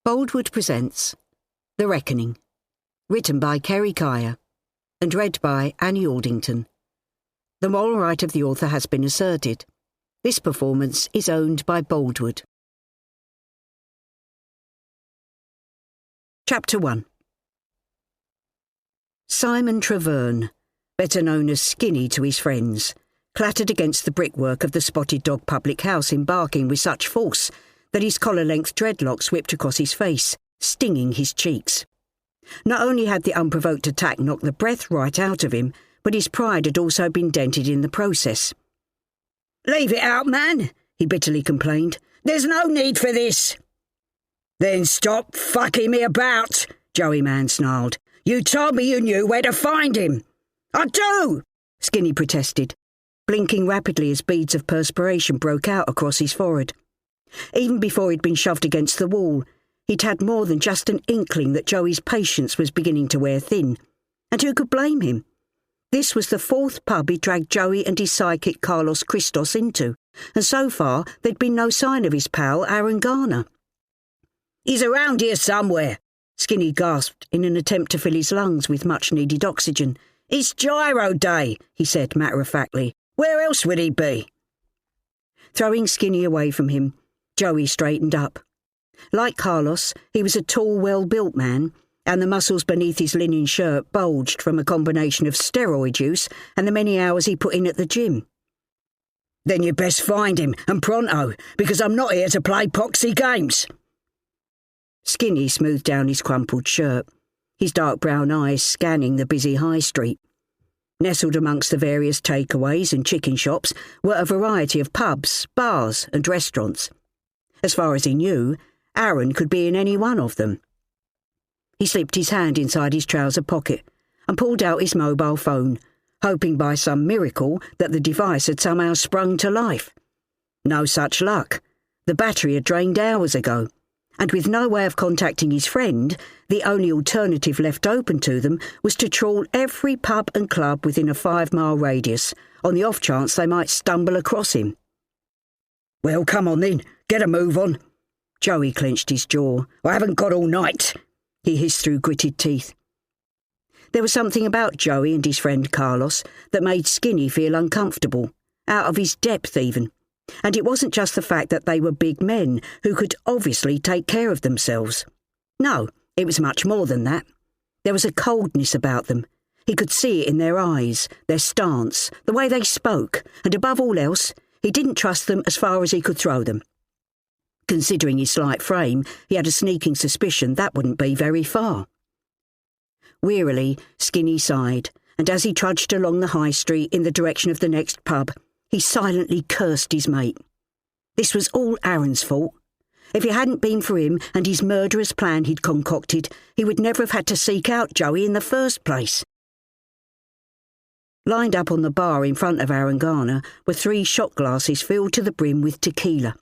Boldwood presents The Reckoning, written by Kerry Kaya and read by Annie Aldington. The moral right of the author has been asserted. This performance is owned by Boldwood. Chapter 1. Simon Treverne, better known as Skinny to his friends, clattered against the brickwork of the Spotted Dog public house, embarking with such force that his collar-length dreadlocks whipped across his face, stinging his cheeks. Not only had the unprovoked attack knocked the breath right out of him, but his pride had also been dented in the process. "Leave it out, man," he bitterly complained. "There's no need for this." "Then stop fucking me about," Joey Man snarled. "You told me you knew where to find him." "I do," Skinny protested, blinking rapidly as beads of perspiration broke out across his forehead. Even before he'd been shoved against the wall, he'd had more than just an inkling that Joey's patience was beginning to wear thin. And who could blame him? This was the fourth pub he dragged Joey and his sidekick Carlos Christos into, and so far there'd been no sign of his pal Aaron Garner. "He's around here somewhere," Skinny gasped in an attempt to fill his lungs with much-needed oxygen. "It's gyro day," he said matter-of-factly. "Where else would he be?" Throwing Skinny away from him, Joey straightened up. Like Carlos, he was a tall, well-built man, and the muscles beneath his linen shirt bulged from a combination of steroid use and the many hours he put in at the gym. "Then you'd best find him, and pronto, because I'm not here to play poxy games." Skinny smoothed down his crumpled shirt, his dark brown eyes scanning the busy high street. Nestled amongst the various takeaways and chicken shops were a variety of pubs, bars and restaurants. As far as he knew, Aaron could be in any one of them. He slipped his hand inside his trouser pocket and pulled out his mobile phone, hoping by some miracle that the device had somehow sprung to life. No such luck. The battery had drained hours ago, and with no way of contacting his friend, the only alternative left open to them was to trawl every pub and club within a 5-mile radius, on the off chance they might stumble across him. "Well, come on then, get a move on." Joey clenched his jaw. "I haven't got all night," he hissed through gritted teeth. There was something about Joey and his friend Carlos that made Skinny feel uncomfortable, out of his depth even. And it wasn't just the fact that they were big men who could obviously take care of themselves. No, it was much more than that. There was a coldness about them. He could see it in their eyes, their stance, the way they spoke, and above all else, he didn't trust them as far as he could throw them. Considering his slight frame, he had a sneaking suspicion that wouldn't be very far. Wearily, Skinny sighed, and as he trudged along the high street in the direction of the next pub, he silently cursed his mate. This was all Aaron's fault. If it hadn't been for him and his murderous plan he'd concocted, he would never have had to seek out Joey in the first place. Lined up on the bar in front of Aaron Garner were 3 shot glasses filled to the brim with tequila.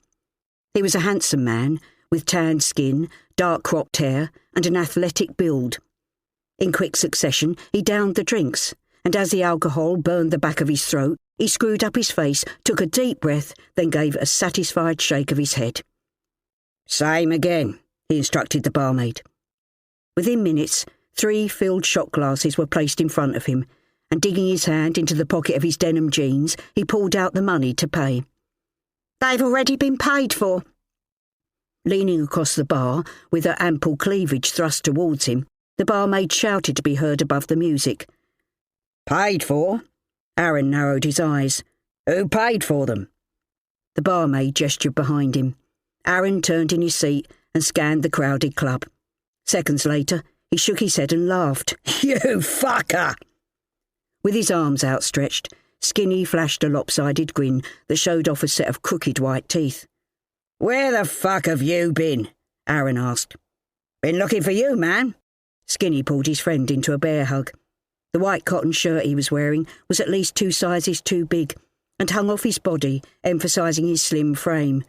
He was a handsome man, with tanned skin, dark cropped hair, and an athletic build. In quick succession, he downed the drinks, and as the alcohol burned the back of his throat, he screwed up his face, took a deep breath, then gave a satisfied shake of his head. "Same again," he instructed the barmaid. Within minutes, 3 filled shot glasses were placed in front of him, and digging his hand into the pocket of his denim jeans, he pulled out the money to pay. "They've already been paid for." Leaning across the bar, with her ample cleavage thrust towards him, the barmaid shouted to be heard above the music. "Paid for?" Aaron narrowed his eyes. "Who paid for them?" The barmaid gestured behind him. Aaron turned in his seat and scanned the crowded club. Seconds later, he shook his head and laughed. "You fucker!" With his arms outstretched, Skinny flashed a lopsided grin that showed off a set of crooked white teeth. "Where the fuck have you been?" Aaron asked. "Been looking for you, man." Skinny pulled his friend into a bear hug. The white cotton shirt he was wearing was at least 2 sizes too big and hung off his body, emphasising his slim frame.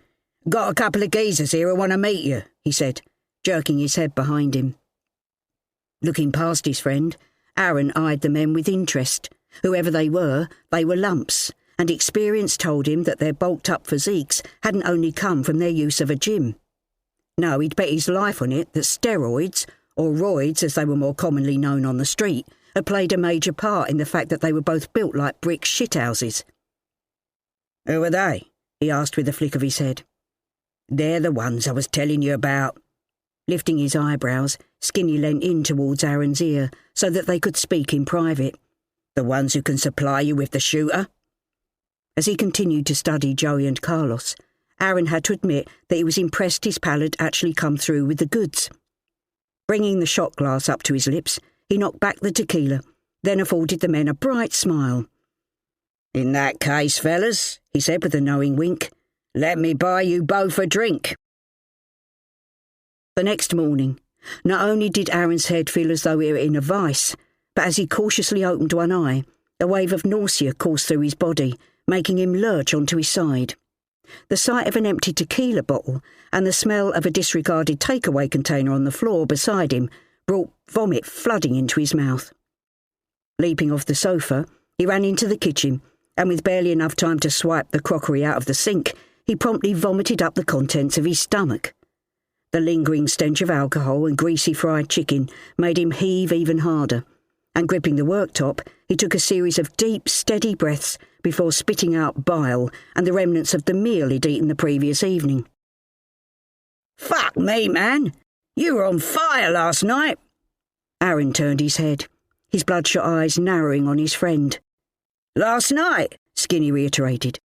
"Got a couple of geezers here who want to meet you," he said, jerking his head behind him. Looking past his friend, Aaron eyed the men with interest. Whoever they were lumps, and experience told him that their bulked-up physiques hadn't only come from their use of a gym. No, he'd bet his life on it that steroids, or roids as they were more commonly known on the street, had played a major part in the fact that they were both built like brick shithouses. "Who are they?" he asked with a flick of his head. "They're the ones I was telling you about." Lifting his eyebrows, Skinny leant in towards Aaron's ear so that they could speak in private. "The ones who can supply you with the shooter?" As he continued to study Joey and Carlos, Aaron had to admit that he was impressed his pal had actually come through with the goods. Bringing the shot glass up to his lips, he knocked back the tequila, then afforded the men a bright smile. "In that case, fellas," he said with a knowing wink, "let me buy you both a drink." The next morning, not only did Aaron's head feel as though it were in a vice, but as he cautiously opened one eye, a wave of nausea coursed through his body, making him lurch onto his side. The sight of an empty tequila bottle and the smell of a disregarded takeaway container on the floor beside him brought vomit flooding into his mouth. Leaping off the sofa, he ran into the kitchen, and with barely enough time to swipe the crockery out of the sink, he promptly vomited up the contents of his stomach. The lingering stench of alcohol and greasy fried chicken made him heave even harder, and gripping the worktop, he took a series of deep, steady breaths before spitting out bile and the remnants of the meal he'd eaten the previous evening. "Fuck me, man! You were on fire last night!" Aaron turned his head, his bloodshot eyes narrowing on his friend. "Last night," Skinny reiterated.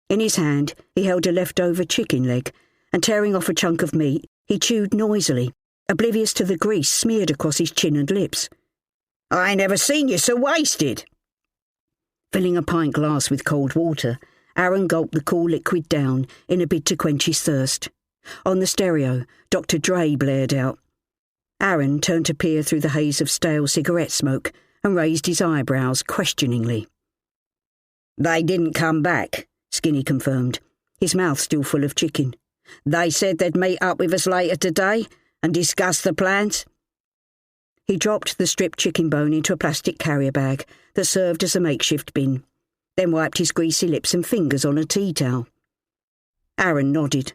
In his hand, he held a leftover chicken leg, and tearing off a chunk of meat, he chewed noisily, oblivious to the grease smeared across his chin and lips. "I ain't ever seen you so wasted." Filling a pint glass with cold water, Aaron gulped the cool liquid down in a bid to quench his thirst. On the stereo, Dr. Dre blared out. Aaron turned to peer through the haze of stale cigarette smoke and raised his eyebrows questioningly. "They didn't come back," Skinny confirmed, his mouth still full of chicken. "They said they'd meet up with us later today and discuss the plans." He dropped the stripped chicken bone into a plastic carrier bag that served as a makeshift bin, then wiped his greasy lips and fingers on a tea towel. Aaron nodded.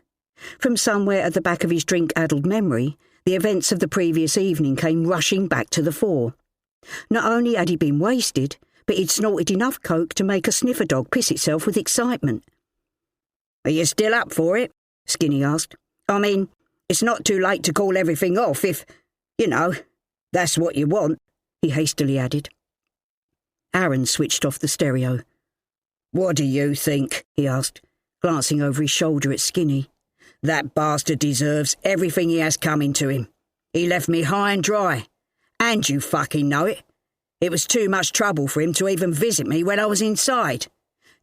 From somewhere at the back of his drink-addled memory, the events of the previous evening came rushing back to the fore. Not only had he been wasted, but he'd snorted enough coke to make a sniffer dog piss itself with excitement. "Are you still up for it?" Skinny asked. "I mean, it's not too late to call everything off if, that's what you want," he hastily added. Aaron switched off the stereo. "What do you think?" he asked, glancing over his shoulder at Skinny. "That bastard deserves everything he has coming to him. He left me high and dry. And you fucking know it. It was too much trouble for him to even visit me when I was inside.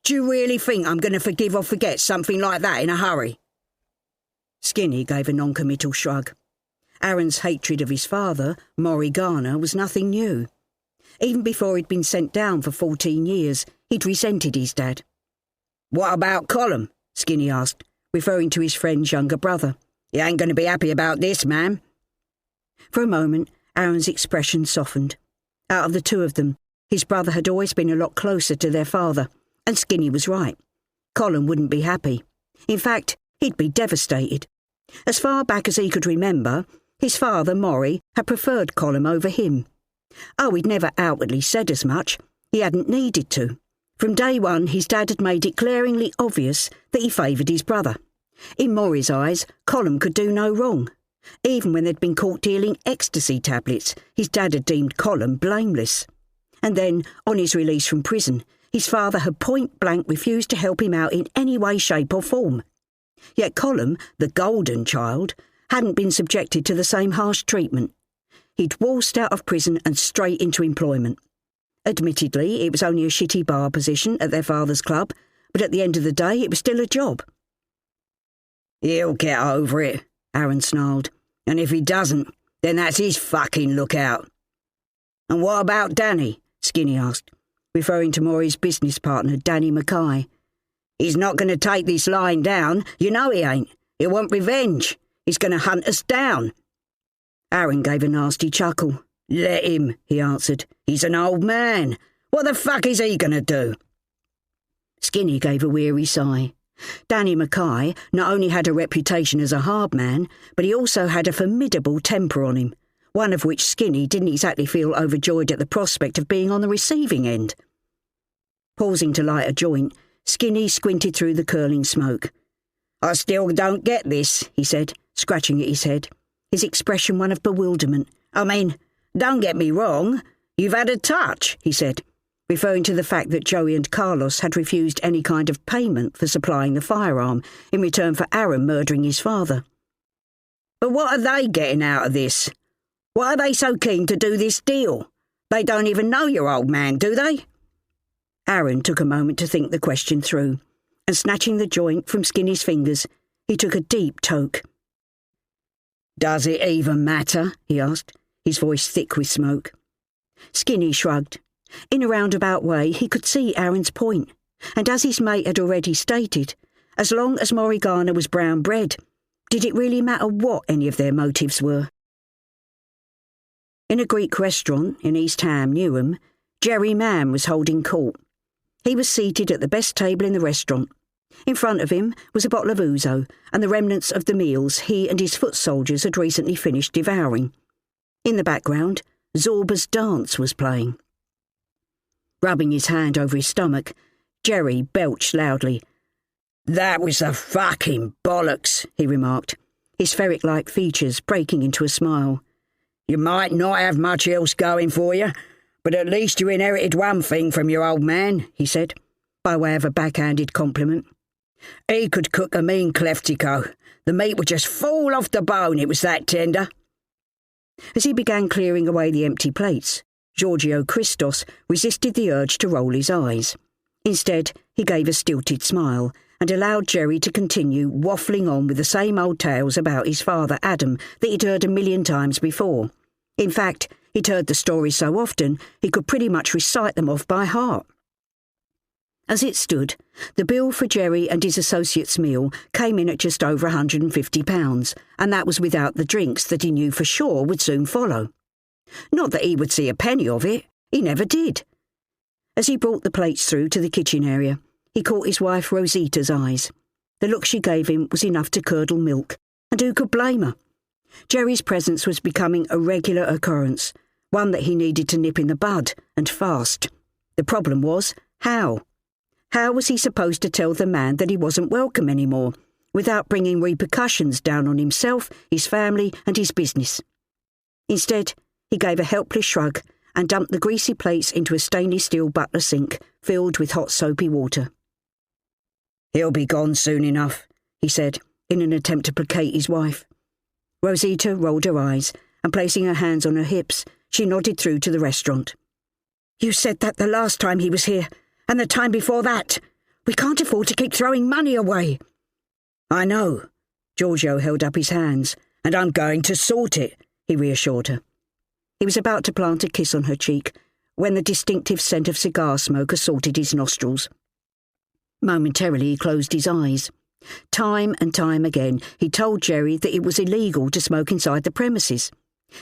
Do you really think I'm going to forgive or forget something like that in a hurry?" Skinny gave a non-committal shrug. Aaron's hatred of his father, Maury Garner, was nothing new. Even before he'd been sent down for 14 years, he'd resented his dad. "What about Colm?" Skinny asked, referring to his friend's younger brother. "You ain't going to be happy about this, man." For a moment, Aaron's expression softened. Out of the two of them, his brother had always been a lot closer to their father, and Skinny was right. Colm wouldn't be happy. In fact, he'd be devastated. As far back as he could remember, his father, Maury, had preferred Colm over him. Oh, he'd never outwardly said as much. He hadn't needed to. From day one, his dad had made it glaringly obvious that he favoured his brother. In Maury's eyes, Colm could do no wrong. Even when they'd been caught dealing ecstasy tablets, his dad had deemed Colm blameless. And then, on his release from prison, his father had point-blank refused to help him out in any way, shape or form. Yet Colm, the golden child, hadn't been subjected to the same harsh treatment. He'd waltzed out of prison and straight into employment. Admittedly, it was only a shitty bar position at their father's club, but at the end of the day, it was still a job. "He'll get over it," Aaron snarled. "And if he doesn't, then that's his fucking lookout." "And what about Danny?" Skinny asked, referring to Maury's business partner, Danny Mckay. "He's not going to take this lying down. You know he ain't. He'll want revenge. He's going to hunt us down." Aaron gave a nasty chuckle. "Let him," he answered. "He's an old man. What the fuck is he going to do?" Skinny gave a weary sigh. Danny Mckay not only had a reputation as a hard man, but he also had a formidable temper on him, one of which Skinny didn't exactly feel overjoyed at the prospect of being on the receiving end. Pausing to light a joint, Skinny squinted through the curling smoke. "I still don't get this," he said, scratching at his head, his expression one of bewilderment. "I mean, don't get me wrong, you've had a touch," he said, referring to the fact that Joey and Carlos had refused any kind of payment for supplying the firearm in return for Aaron murdering his father. "But what are they getting out of this? Why are they so keen to do this deal? They don't even know your old man, do they?" Aaron took a moment to think the question through, and snatching the joint from Skinny's fingers, he took a deep toke. "Does it even matter?" he asked, his voice thick with smoke. Skinny shrugged. In a roundabout way, he could see Aaron's point, and as his mate had already stated, as long as Morrigana was brown bread, did it really matter what any of their motives were? In a Greek restaurant in East Ham, Newham, Jerry Mann was holding court. He was seated at the best table in the restaurant. In front of him was a bottle of ouzo and the remnants of the meals he and his foot soldiers had recently finished devouring. In the background, Zorba's dance was playing. Rubbing his hand over his stomach, Jerry belched loudly. "That was the fucking bollocks," he remarked, his ferret-like features breaking into a smile. "You might not have much else going for you, but at least you inherited one thing from your old man," he said, by way of a backhanded compliment. "He could cook a mean cleftico. The meat would just fall off the bone, it was that tender." As he began clearing away the empty plates, Giorgio Christos resisted the urge to roll his eyes. Instead, he gave a stilted smile and allowed Jerry to continue waffling on with the same old tales about his father Adam that he'd heard a million times before. In fact, he'd heard the stories so often he could pretty much recite them off by heart. As it stood, the bill for Jerry and his associate's meal came in at just over £150, and that was without the drinks that he knew for sure would soon follow. Not that he would see a penny of it, he never did. As he brought the plates through to the kitchen area, he caught his wife Rosita's eyes. The look she gave him was enough to curdle milk, and who could blame her? Jerry's presence was becoming a regular occurrence, one that he needed to nip in the bud, and fast. The problem was, how? How was he supposed to tell the man that he wasn't welcome anymore, without bringing repercussions down on himself, his family, and his business? Instead, he gave a helpless shrug and dumped the greasy plates into a stainless steel butler sink filled with hot soapy water. "He'll be gone soon enough," he said, in an attempt to placate his wife. Rosita rolled her eyes, and placing her hands on her hips, she nodded through to the restaurant. "You said that the last time he was here, and the time before that. We can't afford to keep throwing money away." "I know." Giorgio held up his hands. "And I'm going to sort it," he reassured her. He was about to plant a kiss on her cheek when the distinctive scent of cigar smoke assaulted his nostrils. Momentarily he closed his eyes. Time and time again he told Jerry that it was illegal to smoke inside the premises.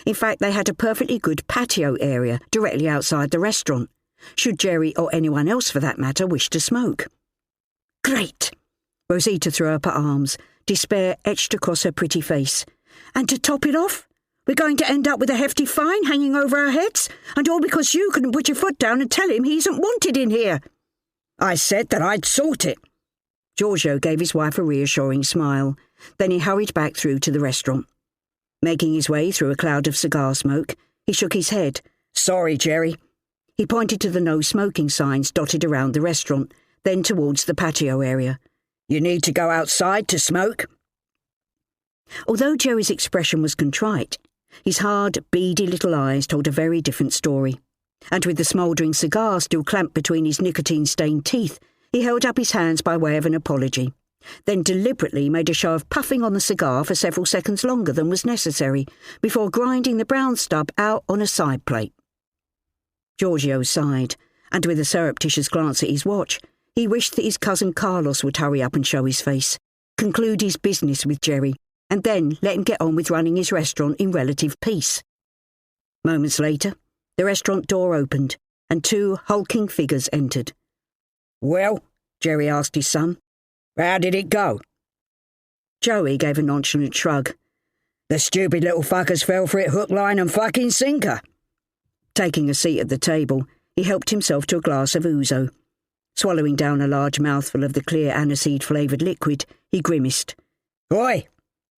In fact, they had a perfectly good patio area directly outside the restaurant, should Jerry or anyone else for that matter wish to smoke. "Great!" Rosita threw up her arms, despair etched across her pretty face. "And to top it off, we're going to end up with a hefty fine hanging over our heads, and all because you couldn't put your foot down and tell him he isn't wanted in here." "I said that I'd sort it." Giorgio gave his wife a reassuring smile. Then he hurried back through to the restaurant. Making his way through a cloud of cigar smoke, he shook his head. "Sorry, Jerry." He pointed to the no smoking signs dotted around the restaurant, then towards the patio area. "You need to go outside to smoke." Although Jerry's expression was contrite, his hard, beady little eyes told a very different story. And with the smouldering cigar still clamped between his nicotine-stained teeth, he held up his hands by way of an apology, then deliberately made a show of puffing on the cigar for several seconds longer than was necessary, before grinding the brown stub out on a side plate. Giorgio sighed, and with a surreptitious glance at his watch, he wished that his cousin Carlos would hurry up and show his face, conclude his business with Jerry, and then let him get on with running his restaurant in relative peace. Moments later, the restaurant door opened, and two hulking figures entered. "Well?" Jerry asked his son. How did it go?" Joey gave a nonchalant shrug. "The stupid little fuckers fell for it hook, line and fucking sinker." Taking a seat at the table, he helped himself to a glass of ouzo. Swallowing down a large mouthful of the clear aniseed-flavoured liquid, he grimaced. "Oi!"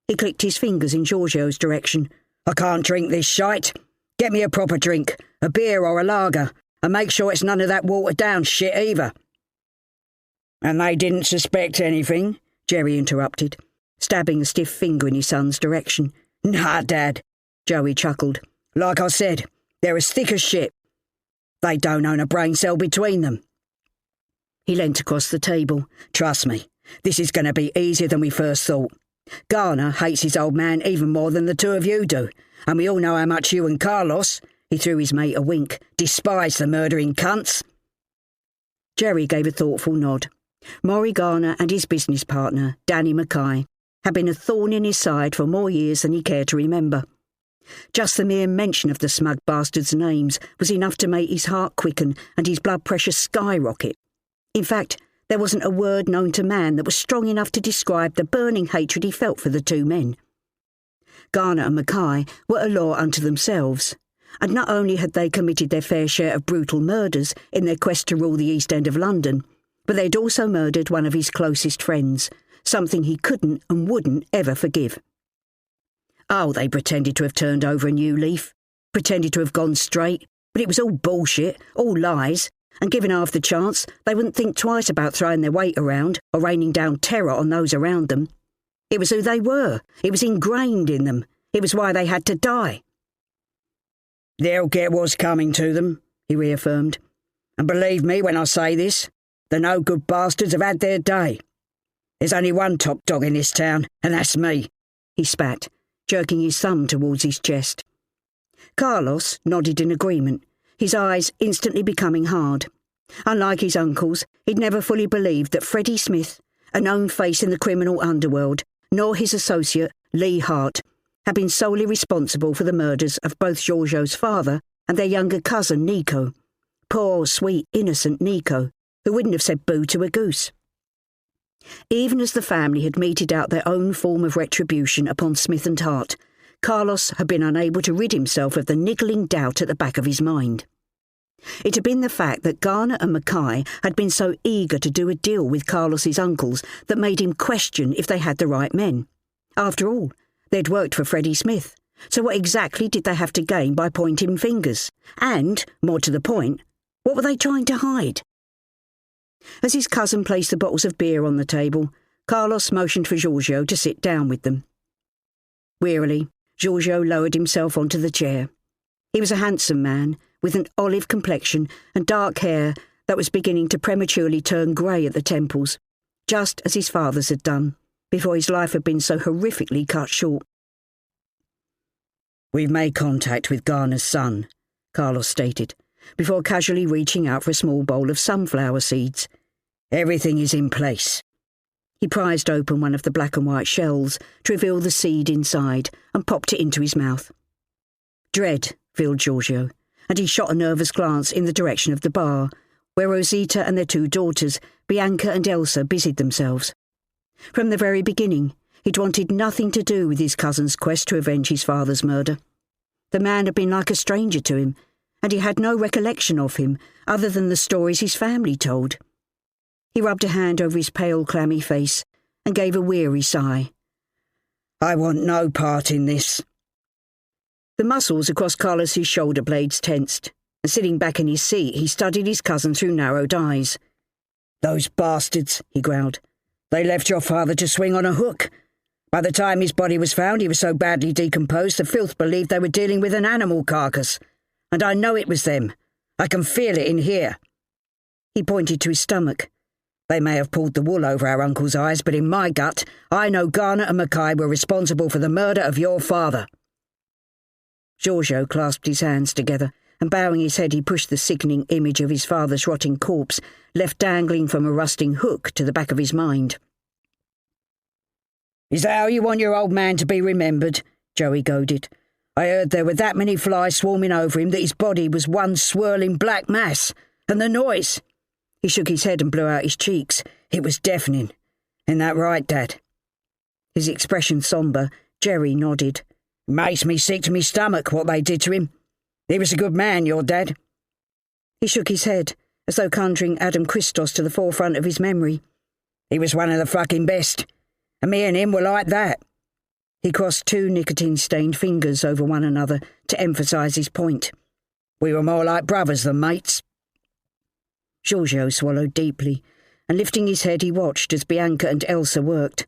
He clicked his fingers in Giorgio's direction. "I can't drink this shite. Get me a proper drink, a beer or a lager, and make sure it's none of that watered-down shit either." "And they didn't suspect anything?" Jerry interrupted, stabbing a stiff finger in his son's direction. "Nah, Dad," Joey chuckled. "Like I said, they're as thick as shit. They don't own a brain cell between them." He leant across the table. "Trust me, this is going to be easier than we first thought. Garner hates his old man even more than the two of you do, and we all know how much you and Carlos," he threw his mate a wink, "despise the murdering cunts." Jerry gave a thoughtful nod. Maury Garner and his business partner, Danny Mckay, had been a thorn in his side for more years than he cared to remember. Just the mere mention of the smug bastards' names was enough to make his heart quicken and his blood pressure skyrocket. In fact, there wasn't a word known to man that was strong enough to describe the burning hatred he felt for the two men. Garner and Mckay were a law unto themselves, and not only had they committed their fair share of brutal murders in their quest to rule the East End of London, but they'd also murdered one of his closest friends, something he couldn't and wouldn't ever forgive. Oh, they pretended to have turned over a new leaf, pretended to have gone straight, but it was all bullshit, all lies, and given half the chance, they wouldn't think twice about throwing their weight around or raining down terror on those around them. It was who they were. It was ingrained in them. It was why they had to die. "They'll get what's coming to them," he reaffirmed. "And believe me when I say this, the no-good bastards have had their day. There's only one top dog in this town, and that's me," he spat, jerking his thumb towards his chest. Carlos nodded in agreement, his eyes instantly becoming hard. Unlike his uncles, he'd never fully believed that Freddie Smith, a known face in the criminal underworld, nor his associate, Lee Hart, had been solely responsible for the murders of both Giorgio's father and their younger cousin, Nico. Poor, sweet, innocent Nico, who wouldn't have said boo to a goose. Even as the family had meted out their own form of retribution upon Smith and Hart, Carlos had been unable to rid himself of the niggling doubt at the back of his mind. It had been the fact that Garner and Mckay had been so eager to do a deal with Carlos's uncles that made him question if they had the right men. After all, they'd worked for Freddie Smith, so what exactly did they have to gain by pointing fingers? And, more to the point, what were they trying to hide? As his cousin placed the bottles of beer on the table, Carlos motioned for Giorgio to sit down with them. Wearily, Giorgio lowered himself onto the chair. He was a handsome man, with an olive complexion and dark hair that was beginning to prematurely turn grey at the temples, just as his father's had done, before his life had been so horrifically cut short. "We've made contact with Garner's son," Carlos stated, before casually reaching out for a small bowl of sunflower seeds. "Everything is in place." He prized open one of the black and white shells to reveal the seed inside and popped it into his mouth. Dread filled Giorgio, and he shot a nervous glance in the direction of the bar, where Rosita and their two daughters, Bianca and Elsa, busied themselves. From the very beginning, he'd wanted nothing to do with his cousin's quest to avenge his father's murder. The man had been like a stranger to him, and he had no recollection of him other than the stories his family told. He rubbed a hand over his pale, clammy face and gave a weary sigh. "I want no part in this." The muscles across Carlos's shoulder blades tensed, and sitting back in his seat, he studied his cousin through narrowed eyes. "Those bastards," he growled. "They left your father to swing on a hook. By the time his body was found, he was so badly decomposed the filth believed they were dealing with an animal carcass. And I know it was them. I can feel it in here." He pointed to his stomach. "They may have pulled the wool over our uncle's eyes, but in my gut, I know Garner and Mckay were responsible for the murder of your father." Giorgio clasped his hands together, and bowing his head he pushed the sickening image of his father's rotting corpse, left dangling from a rusting hook, to the back of his mind. "Is that how you want your old man to be remembered?" Joey goaded. "I heard there were that many flies swarming over him that his body was one swirling black mass. And the noise!" He shook his head and blew out his cheeks. "It was deafening. Isn't that right, Dad?" His expression sombre, Jerry nodded. "Makes me sick to me stomach what they did to him. He was a good man, your dad." He shook his head, as though conjuring Adam Christos to the forefront of his memory. "He was one of the fucking best, and me and him were like that." He crossed two nicotine-stained fingers over one another to emphasise his point. "We were more like brothers than mates." Giorgio swallowed deeply, and lifting his head he watched as Bianca and Elsa worked.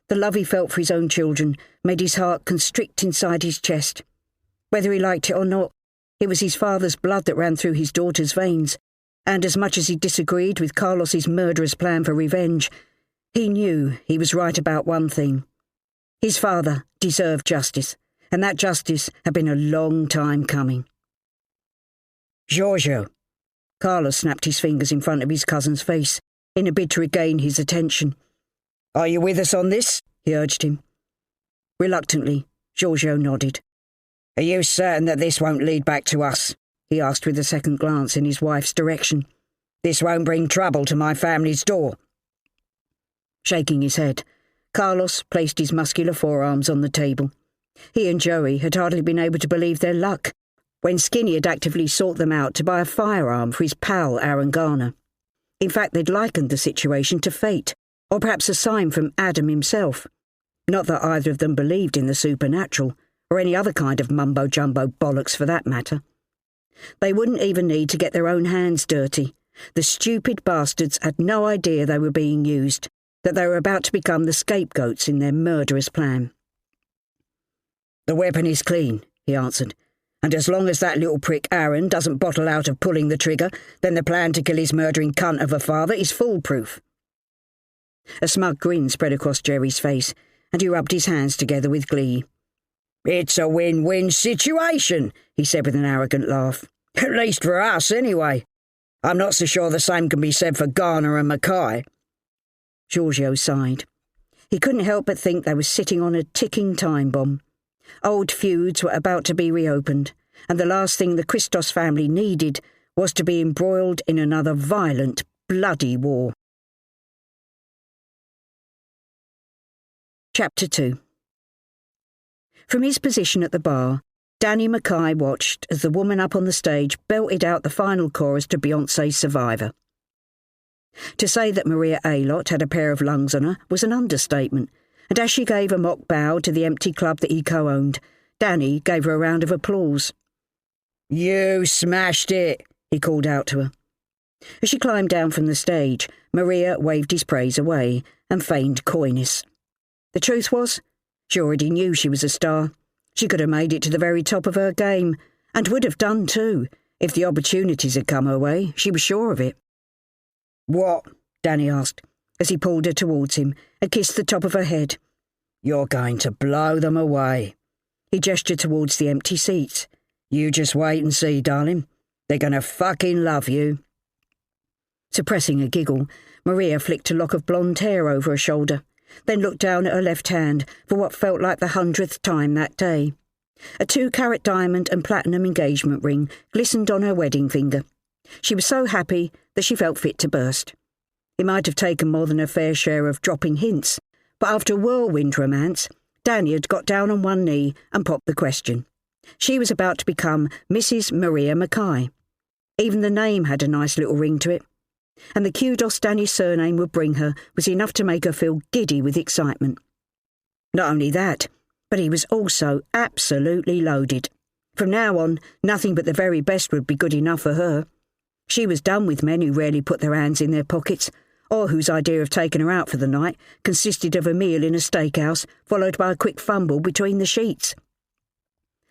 The love he felt for his own children made his heart constrict inside his chest. Whether he liked it or not, it was his father's blood that ran through his daughter's veins, and as much as he disagreed with Carlos's murderous plan for revenge, he knew he was right about one thing. His father deserved justice, and that justice had been a long time coming. "Giorgio." Carlos snapped his fingers in front of his cousin's face, in a bid to regain his attention. "Are you with us on this?" he urged him. Reluctantly, Giorgio nodded. "Are you certain that this won't lead back to us?" he asked with a second glance in his wife's direction. "This won't bring trouble to my family's door?" Shaking his head, Carlos placed his muscular forearms on the table. He and Joey had hardly been able to believe their luck when Skinny had actively sought them out to buy a firearm for his pal Aaron Garner. In fact, they'd likened the situation to fate, or perhaps a sign from Adam himself. Not that either of them believed in the supernatural, or any other kind of mumbo-jumbo bollocks for that matter. They wouldn't even need to get their own hands dirty. The stupid bastards had no idea they were being used, that they were about to become the scapegoats in their murderous plan. "The weapon is clean," he answered, "and as long as that little prick Aaron doesn't bottle out of pulling the trigger, then the plan to kill his murdering cunt of a father is foolproof." A smug grin spread across Jerry's face, and he rubbed his hands together with glee. "It's a win-win situation," he said with an arrogant laugh. "At least for us, anyway. I'm not so sure the same can be said for Garner and Mckay." Giorgio sighed. He couldn't help but think they were sitting on a ticking time bomb. Old feuds were about to be reopened, and the last thing the Christos family needed was to be embroiled in another violent, bloody war. Chapter 2. From his position at the bar, Danny Mckay watched as the woman up on the stage belted out the final chorus to Beyoncé's Survivor. To say that Maria Aylott had a pair of lungs on her was an understatement, and as she gave a mock bow to the empty club that he co-owned, Danny gave her a round of applause. "You smashed it," he called out to her. As she climbed down from the stage, Maria waved his praise away and feigned coyness. The truth was, she already knew she was a star. She could have made it to the very top of her game, and would have done too, if the opportunities had come her way. She was sure of it. "What?" Danny asked, as he pulled her towards him and kissed the top of her head. "You're going to blow them away." He gestured towards the empty seats. "You just wait and see, darling. They're going to fucking love you." Suppressing a giggle, Maria flicked a lock of blonde hair over her shoulder, then looked down at her left hand for what felt like the 100th time that day. A 2-carat diamond and platinum engagement ring glistened on her wedding finger. She was so happy that she felt fit to burst. It might have taken more than her fair share of dropping hints, but after a whirlwind romance, Danny had got down on one knee and popped the question. She was about to become Mrs. Maria Mckay. Even the name had a nice little ring to it, and the kudos Danny's surname would bring her was enough to make her feel giddy with excitement. Not only that, but he was also absolutely loaded. From now on, nothing but the very best would be good enough for her. She was done with men who rarely put their hands in their pockets, or whose idea of taking her out for the night consisted of a meal in a steakhouse followed by a quick fumble between the sheets.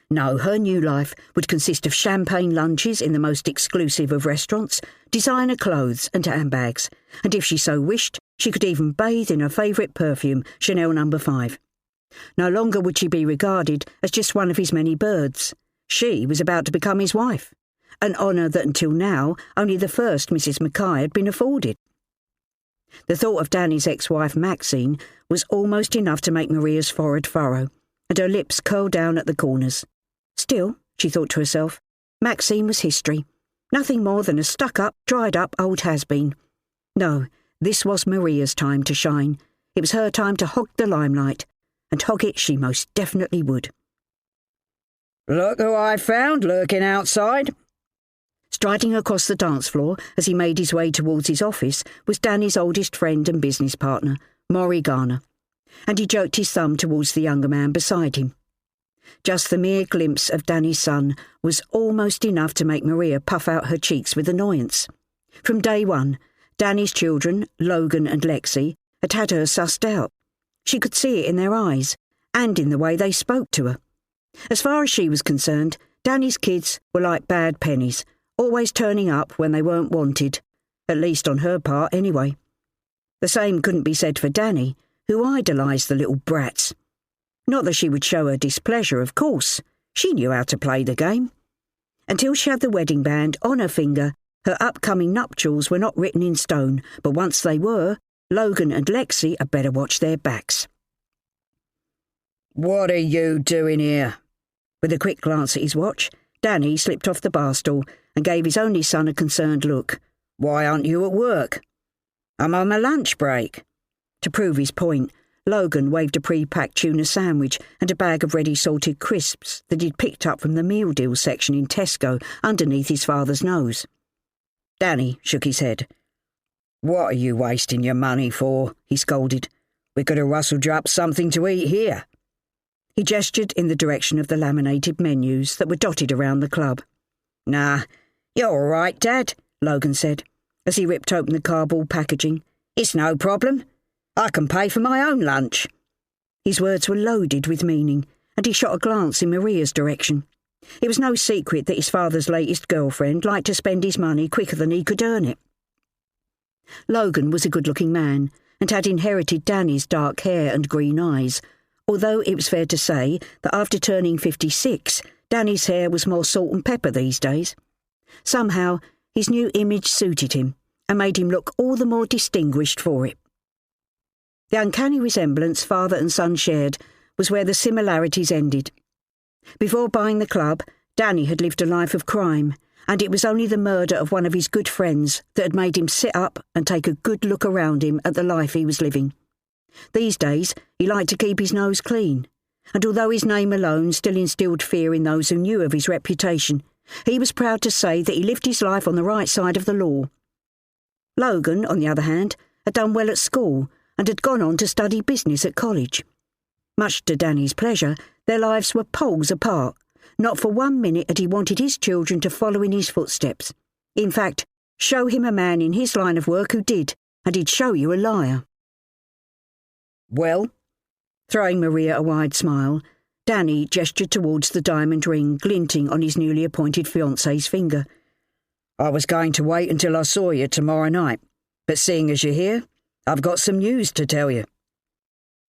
No, her new life would consist of champagne lunches in the most exclusive of restaurants, designer clothes and handbags, and if she so wished, she could even bathe in her favourite perfume, Chanel No. 5. No longer would she be regarded as just one of his many birds. She was about to become his wife, an honour that until now only the first Mrs. Mckay had been afforded. The thought of Danny's ex-wife Maxine was almost enough to make Maria's forehead furrow, and her lips curl down at the corners. Still, she thought to herself, Maxine was history. Nothing more than a stuck-up, dried-up old has-been. No, this was Maria's time to shine. It was her time to hog the limelight, and hog it she most definitely would. "Look who I found lurking outside." Striding across the dance floor as he made his way towards his office was Danny's oldest friend and business partner, Maury Garner, and he jerked his thumb towards the younger man beside him. Just the mere glimpse of Danny's son was almost enough to make Maria puff out her cheeks with annoyance. From day one, Danny's children, Logan and Lexi, had had her sussed out. She could see it in their eyes, and in the way they spoke to her. As far as she was concerned, Danny's kids were like bad pennies, always turning up when they weren't wanted, at least on her part anyway. The same couldn't be said for Danny, who idolised the little brats. Not that she would show her displeasure, of course. She knew how to play the game. Until she had the wedding band on her finger, her upcoming nuptials were not written in stone, but once they were, Logan and Lexi had better watch their backs. "What are you doing here?" With a quick glance at his watch, Danny slipped off the bar stool and gave his only son a concerned look. "Why aren't you at work?" "I'm on my lunch break." To prove his point, Logan waved a pre-packed tuna sandwich and a bag of ready salted crisps that he'd picked up from the meal deal section in Tesco underneath his father's nose. Danny shook his head. "What are you wasting your money for?" he scolded. "We could have rustled you up something to eat here." He gestured in the direction of the laminated menus that were dotted around the club. "Nah, you're all right, Dad," Logan said, as he ripped open the cardboard packaging. "It's no problem. I can pay for my own lunch." His words were loaded with meaning, and he shot a glance in Maria's direction. It was no secret that his father's latest girlfriend liked to spend his money quicker than he could earn it. Logan was a good-looking man, and had inherited Danny's dark hair and green eyes, although it was fair to say that after turning 56, Danny's hair was more salt and pepper these days. Somehow, his new image suited him, and made him look all the more distinguished for it. The uncanny resemblance father and son shared was where the similarities ended. Before buying the club, Danny had lived a life of crime, and it was only the murder of one of his good friends that had made him sit up and take a good look around him at the life he was living. These days, he liked to keep his nose clean, and although his name alone still instilled fear in those who knew of his reputation, he was proud to say that he lived his life on the right side of the law. Logan, on the other hand, had done well at school and had gone on to study business at college. Much to Danny's pleasure, their lives were poles apart. Not for 1 minute had he wanted his children to follow in his footsteps. In fact, show him a man in his line of work who did, and he'd show you a liar. "Well?" Throwing Maria a wide smile, Danny gestured towards the diamond ring glinting on his newly appointed fiancée's finger. "I was going to wait until I saw you tomorrow night, but seeing as you're here, I've got some news to tell you."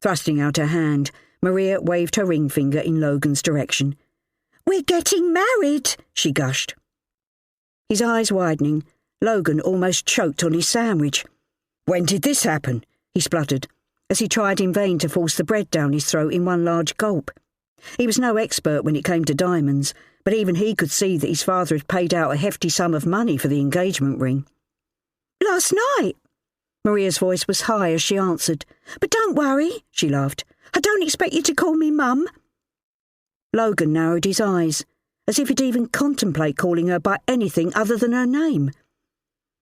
Thrusting out her hand, Maria waved her ring finger in Logan's direction. "We're getting married," she gushed. His eyes widening, Logan almost choked on his sandwich. "When did this happen?" he spluttered, as he tried in vain to force the bread down his throat in one large gulp. He was no expert when it came to diamonds, but even he could see that his father had paid out a hefty sum of money for the engagement ring. "Last night." Maria's voice was high as she answered. "But don't worry," she laughed. "I don't expect you to call me Mum." Logan narrowed his eyes, as if he'd even contemplate calling her by anything other than her name.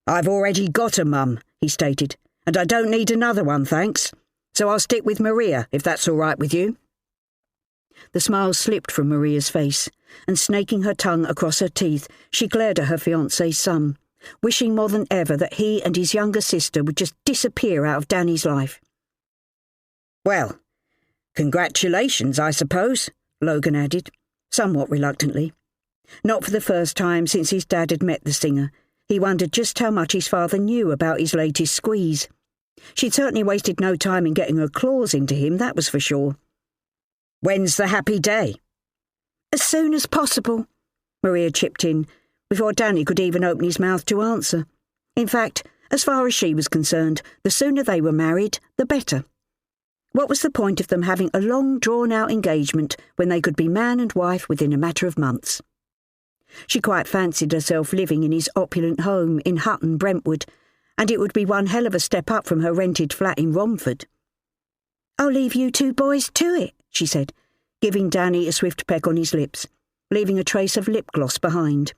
"I've already got a mum," he stated, "and I don't need another one, thanks. So I'll stick with Maria, if that's all right with you." The smile slipped from Maria's face, and snaking her tongue across her teeth, she glared at her fiancé's son, wishing more than ever that he and his younger sister would just disappear out of Danny's life. "Well, congratulations, I suppose," Logan added, somewhat reluctantly. Not for the first time since his dad had met the singer, he wondered just how much his father knew about his latest squeeze. She'd certainly wasted no time in getting her claws into him, that was for sure. "When's the happy day?" "As soon as possible," Maria chipped in, before Danny could even open his mouth to answer. In fact, as far as she was concerned, the sooner they were married, the better. What was the point of them having a long, drawn-out engagement when they could be man and wife within a matter of months? She quite fancied herself living in his opulent home in Hutton, Brentwood, and it would be one hell of a step up from her rented flat in Romford. I'll leave you two boys to it, she said, giving Danny a swift peck on his lips, leaving a trace of lip gloss behind.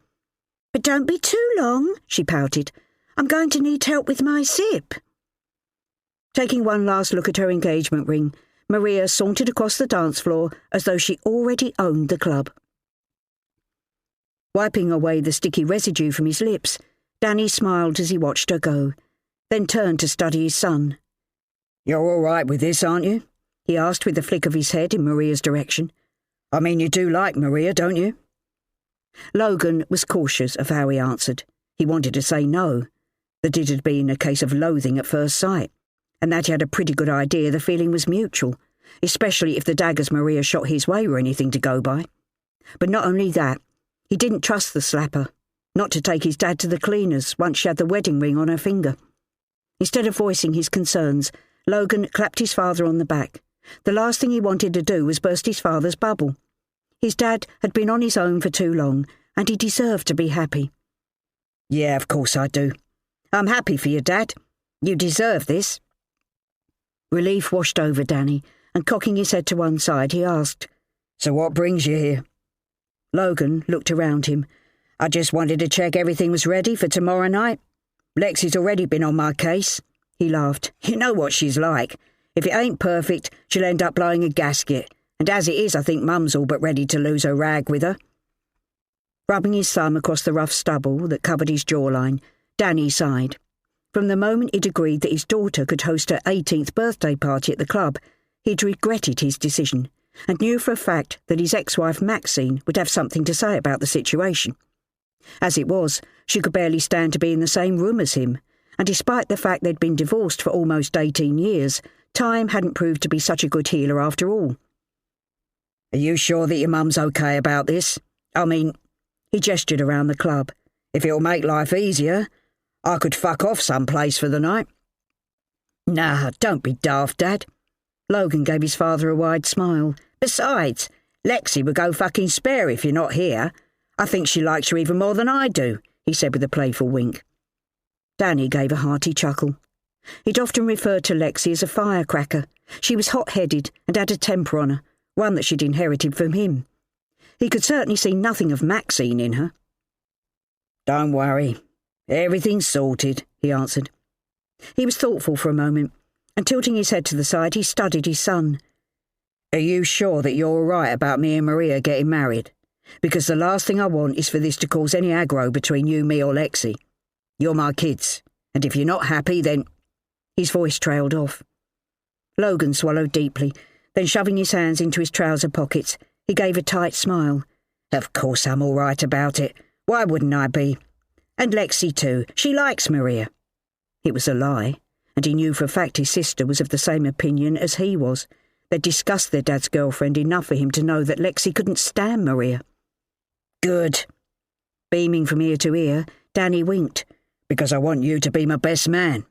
But don't be too long, she pouted. I'm going to need help with my zip. Taking one last look at her engagement ring, Maria sauntered across the dance floor as though she already owned the club. Wiping away the sticky residue from his lips, Danny smiled as he watched her go, then turned to study his son. You're all right with this, aren't you? He asked with a flick of his head in Maria's direction. I mean, you do like Maria, don't you? Logan was cautious of how he answered. He wanted to say no, that it had been a case of loathing at first sight, and that he had a pretty good idea the feeling was mutual, especially if the daggers Maria shot his way were anything to go by. But not only that, he didn't trust the slapper, not to take his dad to the cleaners once she had the wedding ring on her finger. Instead of voicing his concerns, Logan clapped his father on the back. The last thing he wanted to do was burst his father's bubble. His dad had been on his own for too long, and he deserved to be happy. Yeah, of course I do. I'm happy for you, Dad. You deserve this. Relief washed over Danny, and cocking his head to one side, he asked, So what brings you here? Logan looked around him. I just wanted to check everything was ready for tomorrow night. Lexi's already been on my case. He laughed. You know what she's like. If it ain't perfect, she'll end up blowing a gasket. And as it is, I think Mum's all but ready to lose her rag with her. Rubbing his thumb across the rough stubble that covered his jawline, Danny sighed. From the moment he'd agreed that his daughter could host her 18th birthday party at the club, he'd regretted his decision, and knew for a fact that his ex-wife Maxine would have something to say about the situation. As it was, she could barely stand to be in the same room as him, and despite the fact they'd been divorced for almost 18 years, time hadn't proved to be such a good healer after all. Are you sure that your mum's okay about this? I mean, he gestured around the club. If it'll make life easier, I could fuck off someplace for the night. Nah, don't be daft, Dad. Logan gave his father a wide smile. Besides, Lexi would go fucking spare if you're not here. I think she likes you even more than I do, he said with a playful wink. Danny gave a hearty chuckle. He'd often referred to Lexi as a firecracker. She was hot-headed and had a temper on her, one that she'd inherited from him. He could certainly see nothing of Maxine in her. Don't worry. Everything's sorted, he answered. He was thoughtful for a moment, and tilting his head to the side, he studied his son. Are you sure that you're all right about me and Maria getting married? Because the last thing I want is for this to cause any aggro between you, me or Lexi. You're my kids, and if you're not happy, then... His voice trailed off. Logan swallowed deeply, then shoving his hands into his trouser pockets, he gave a tight smile. Of course I'm all right about it. Why wouldn't I be? And Lexi too. She likes Maria. It was a lie, and he knew for a fact his sister was of the same opinion as he was. They'd discussed their dad's girlfriend enough for him to know that Lexi couldn't stand Maria. Good. Beaming from ear to ear, Danny winked. Because I want you to be my best man.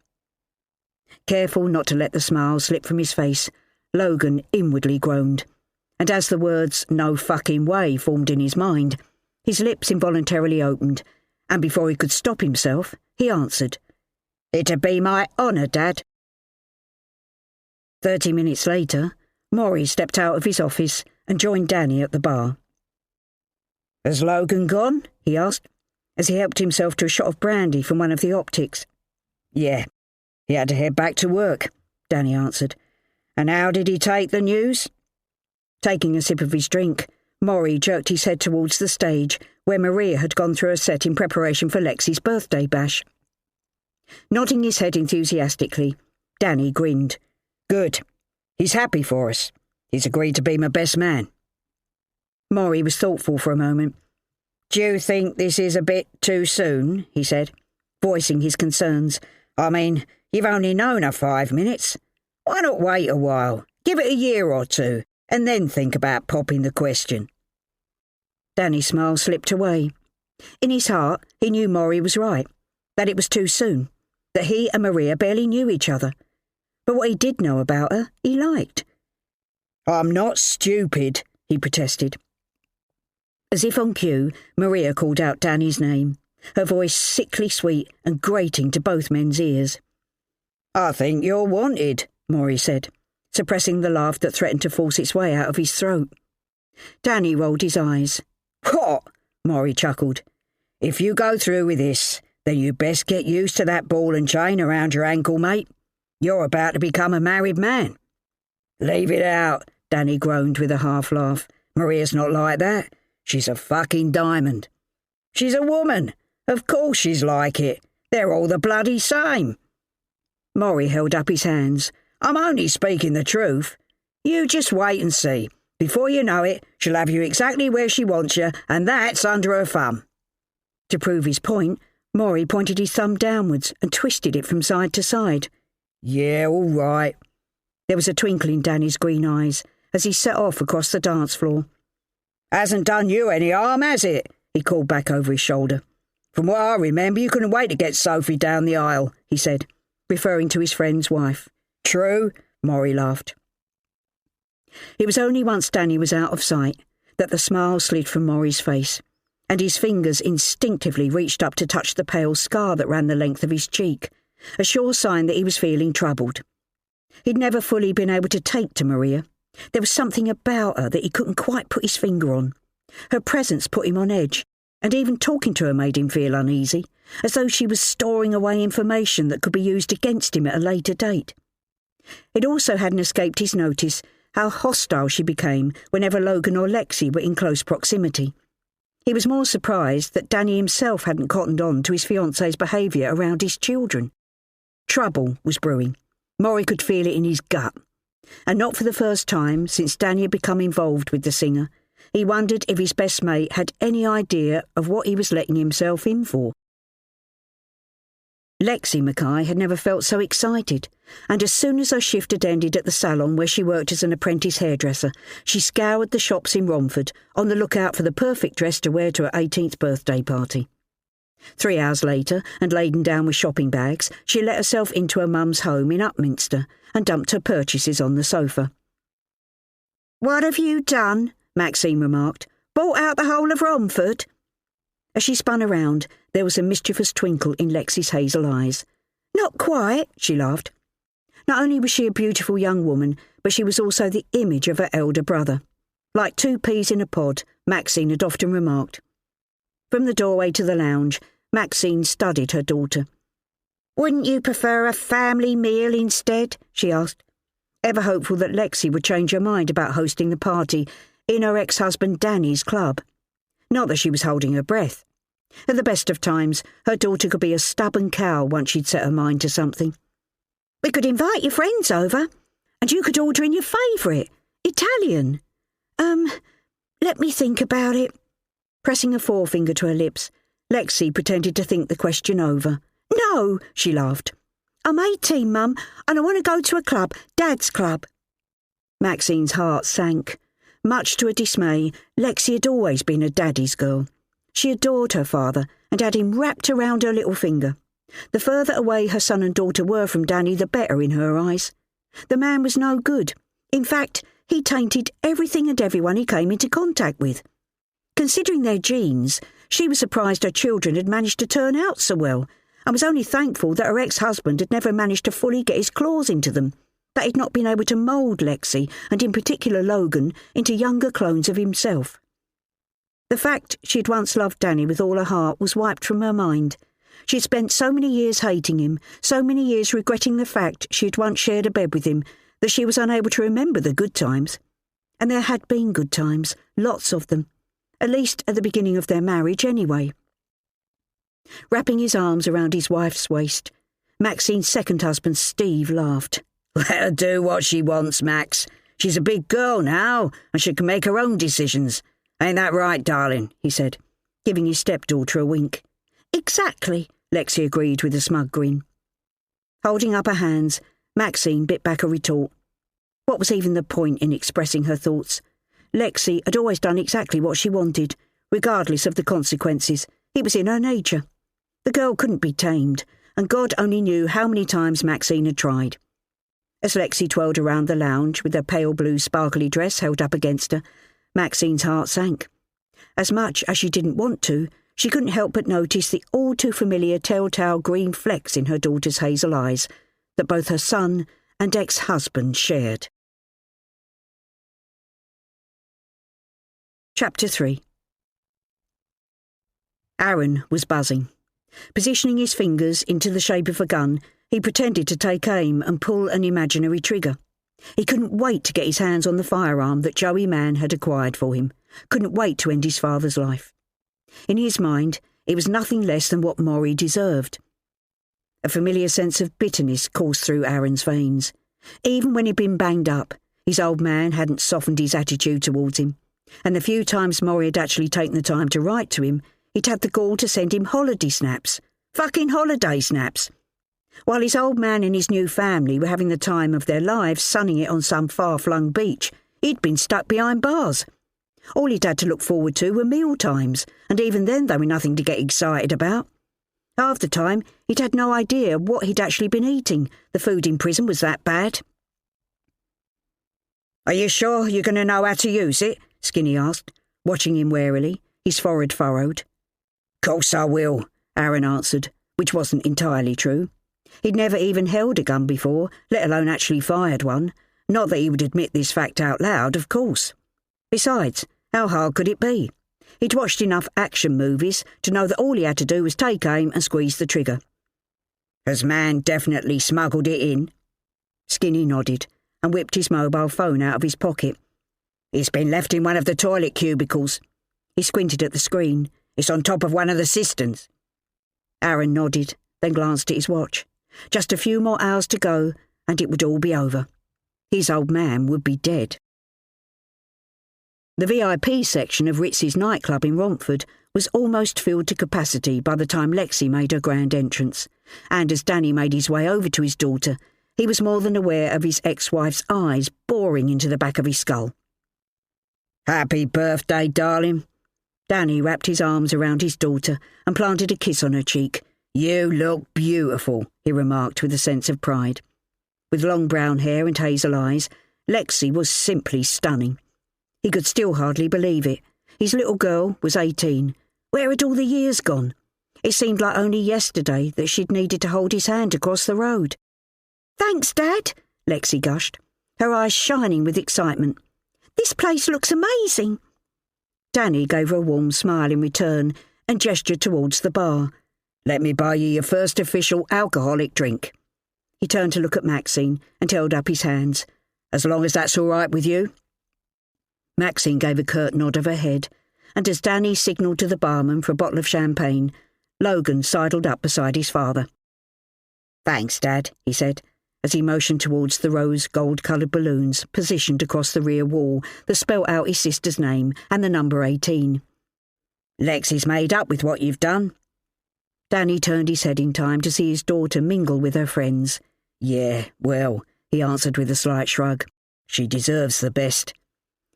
Careful not to let the smile slip from his face, Logan inwardly groaned. And as the words "no fucking way" formed in his mind, his lips involuntarily opened, and before he could stop himself, he answered, It'd be my honour, Dad. 30 minutes later, Maury stepped out of his office and joined Danny at the bar. Has Logan gone? He asked, as he helped himself to a shot of brandy from one of the optics. Yeah, he had to head back to work, Danny answered. And how did he take the news? Taking a sip of his drink, Maury jerked his head towards the stage where Maria had gone through a set in preparation for Lexi's birthday bash. Nodding his head enthusiastically, Danny grinned. Good. He's happy for us. He's agreed to be my best man. Maury was thoughtful for a moment. Do you think this is a bit too soon? He said, voicing his concerns. I mean, you've only known her 5 minutes. Why not wait a while? Give it a year or two, and then think about popping the question. Danny's smile slipped away. In his heart, he knew Maury was right, that it was too soon, that he and Maria barely knew each other. But what he did know about her, he liked. I'm not stupid, he protested. As if on cue, Maria called out Danny's name, her voice sickly sweet and grating to both men's ears. I think you're wanted, Maury said. suppressing the laugh that threatened to force its way out of his throat. Danny rolled his eyes. "What?" Maury chuckled. "If you go through with this, then you'd best get used to that ball and chain around your ankle, mate. You're about to become a married man." "Leave it out," Danny groaned with a half-laugh. "Maria's not like that. She's a fucking diamond." "She's a woman. Of course she's like it. They're all the bloody same." Maury held up his hands. "I'm only speaking the truth. You just wait and see. Before you know it, she'll have you exactly where she wants you, and that's under her thumb." To prove his point, Maury pointed his thumb downwards and twisted it from side to side. "Yeah, all right." There was a twinkle in Danny's green eyes as he set off across the dance floor. "Hasn't done you any harm, has it?" he called back over his shoulder. "From what I remember, you couldn't wait to get Sophie down the aisle," he said, referring to his friend's wife. "True," Maury laughed. It was only once Danny was out of sight that the smile slid from Maury's face, and his fingers instinctively reached up to touch the pale scar that ran the length of his cheek, a sure sign that he was feeling troubled. He'd never fully been able to take to Maria. There was something about her that he couldn't quite put his finger on. Her presence put him on edge, and even talking to her made him feel uneasy, as though she was storing away information that could be used against him at a later date. It also hadn't escaped his notice how hostile she became whenever Logan or Lexi were in close proximity. He was more surprised that Danny himself hadn't cottoned on to his fiancée's behaviour around his children. Trouble was brewing. Maury could feel it in his gut. And not for the first time since Danny had become involved with the singer, he wondered if his best mate had any idea of what he was letting himself in for. Lexi Mckay had never felt so excited, and as soon as her shift had ended at the salon where she worked as an apprentice hairdresser, she scoured the shops in Romford on the lookout for the perfect dress to wear to her 18th birthday party. 3 hours later, and laden down with shopping bags, she let herself into her mum's home in Upminster and dumped her purchases on the sofa. "What have you done?" Maxine remarked. "Bought out the whole of Romford?" As she spun around, there was a mischievous twinkle in Lexi's hazel eyes. "Not quite," she laughed. Not only was she a beautiful young woman, but she was also the image of her elder brother. Like 2 peas in a pod, Maxine had often remarked. From the doorway to the lounge, Maxine studied her daughter. "Wouldn't you prefer a family meal instead?" she asked, ever hopeful that Lexi would change her mind about hosting the party in her ex-husband Danny's club. Not that she was holding her breath. At the best of times, her daughter could be a stubborn cow once she'd set her mind to something. "We could invite your friends over, and you could order in your favourite, Italian. Let me think about it." Pressing a forefinger to her lips, Lexi pretended to think the question over. "No," she laughed. "I'm 18, Mum, and I want to go to a club, Dad's club." Maxine's heart sank. Much to her dismay, Lexi had always been a daddy's girl. She adored her father and had him wrapped around her little finger. The further away her son and daughter were from Danny, the better in her eyes. The man was no good. In fact, he tainted everything and everyone he came into contact with. Considering their genes, she was surprised her children had managed to turn out so well, and was only thankful that her ex-husband had never managed to fully get his claws into them, that he'd not been able to mould Lexi, and in particular Logan, into younger clones of himself. The fact she'd once loved Danny with all her heart was wiped from her mind. She'd spent so many years hating him, so many years regretting the fact she had once shared a bed with him, that she was unable to remember the good times. And there had been good times, lots of them. At least at the beginning of their marriage anyway. Wrapping his arms around his wife's waist, Maxine's second husband Steve laughed. "Let her do what she wants, Max. She's a big girl now, and she can make her own decisions. Ain't that right, darling?" he said, giving his stepdaughter a wink. "Exactly," Lexi agreed with a smug grin. Holding up her hands, Maxine bit back a retort. What was even the point in expressing her thoughts? Lexi had always done exactly what she wanted, regardless of the consequences. It was in her nature. The girl couldn't be tamed, and God only knew how many times Maxine had tried. As Lexi twirled around the lounge with her pale blue sparkly dress held up against her, Maxine's heart sank. As much as she didn't want to, she couldn't help but notice the all-too-familiar telltale green flecks in her daughter's hazel eyes that both her son and ex-husband shared. Chapter 3. Aaron was buzzing. Positioning his fingers into the shape of a gun, he pretended to take aim and pull an imaginary trigger. He couldn't wait to get his hands on the firearm that Joey Mann had acquired for him, couldn't wait to end his father's life. In his mind, it was nothing less than what Maury deserved. A familiar sense of bitterness coursed through Aaron's veins. Even when he'd been banged up, his old man hadn't softened his attitude towards him, and the few times Maury had actually taken the time to write to him, he'd had the gall to send him holiday snaps. Fucking holiday snaps! While his old man and his new family were having the time of their lives sunning it on some far-flung beach, he'd been stuck behind bars. All he'd had to look forward to were meal times, and even then they were nothing to get excited about. Half the time, he'd had no idea what he'd actually been eating. The food in prison was that bad. "Are you sure you're going to know how to use it?" Skinny asked, watching him warily, his forehead furrowed. "Course I will," Aaron answered, which wasn't entirely true. He'd never even held a gun before, let alone actually fired one. Not that he would admit this fact out loud, of course. Besides, how hard could it be? He'd watched enough action movies to know that all he had to do was take aim and squeeze the trigger. "Has Mann definitely smuggled it in?" Skinny nodded and whipped his mobile phone out of his pocket. "It's been left in one of the toilet cubicles." He squinted at the screen. "It's on top of one of the cisterns." Aaron nodded, then glanced at his watch. Just a few more hours to go, and it would all be over. His old man would be dead. The VIP section of Ritz's nightclub in Romford was almost filled to capacity by the time Lexi made her grand entrance, and as Danny made his way over to his daughter, he was more than aware of his ex-wife's eyes boring into the back of his skull. "Happy birthday, darling." Danny wrapped his arms around his daughter and planted a kiss on her cheek. "You look beautiful," he remarked with a sense of pride. With long brown hair and hazel eyes, Lexi was simply stunning. He could still hardly believe it. His little girl was 18. Where had all the years gone? It seemed like only yesterday that she'd needed to hold his hand across the road. "Thanks, Dad," Lexi gushed, her eyes shining with excitement. "This place looks amazing." Danny gave her a warm smile in return and gestured towards the bar. "Let me buy you your first official alcoholic drink." He turned to look at Maxine and held up his hands. "As long as that's all right with you." Maxine gave a curt nod of her head, and as Danny signalled to the barman for a bottle of champagne, Logan sidled up beside his father. "Thanks, Dad," he said, as he motioned towards the rose gold-coloured balloons positioned across the rear wall that spelt out his sister's name and the number 18. "Lexi's made up with what you've done." Danny turned his head in time to see his daughter mingle with her friends. "Yeah, well," he answered with a slight shrug. "She deserves the best."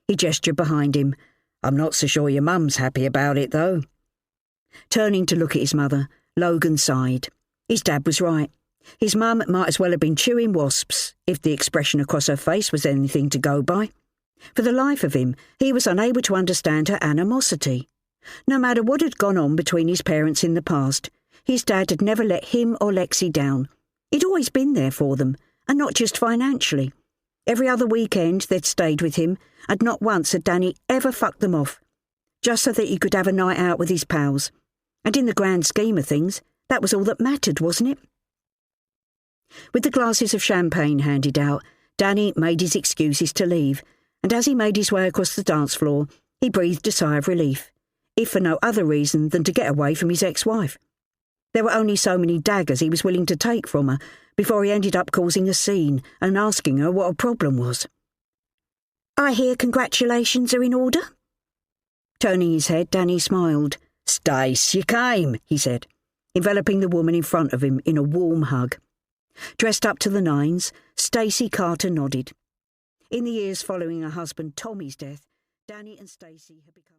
He gestured behind him. "I'm not so sure your mum's happy about it, though." Turning to look at his mother, Logan sighed. His dad was right. His mum might as well have been chewing wasps, if the expression across her face was anything to go by. For the life of him, he was unable to understand her animosity. No matter what had gone on between his parents in the past, his dad had never let him or Lexi down. He'd always been there for them, and not just financially. Every other weekend they'd stayed with him, and not once had Danny ever fucked them off, just so that he could have a night out with his pals. And in the grand scheme of things, that was all that mattered, wasn't it? With the glasses of champagne handed out, Danny made his excuses to leave, and as he made his way across the dance floor, he breathed a sigh of relief, if for no other reason than to get away from his ex-wife. There were only so many daggers he was willing to take from her before he ended up causing a scene and asking her what her problem was. "I hear congratulations are in order?" Turning his head, Danny smiled. "Stace, you came," he said, enveloping the woman in front of him in a warm hug. Dressed up to the nines, Stacey Carter nodded. In the years following her husband Tommy's death, Danny and Stacey had become...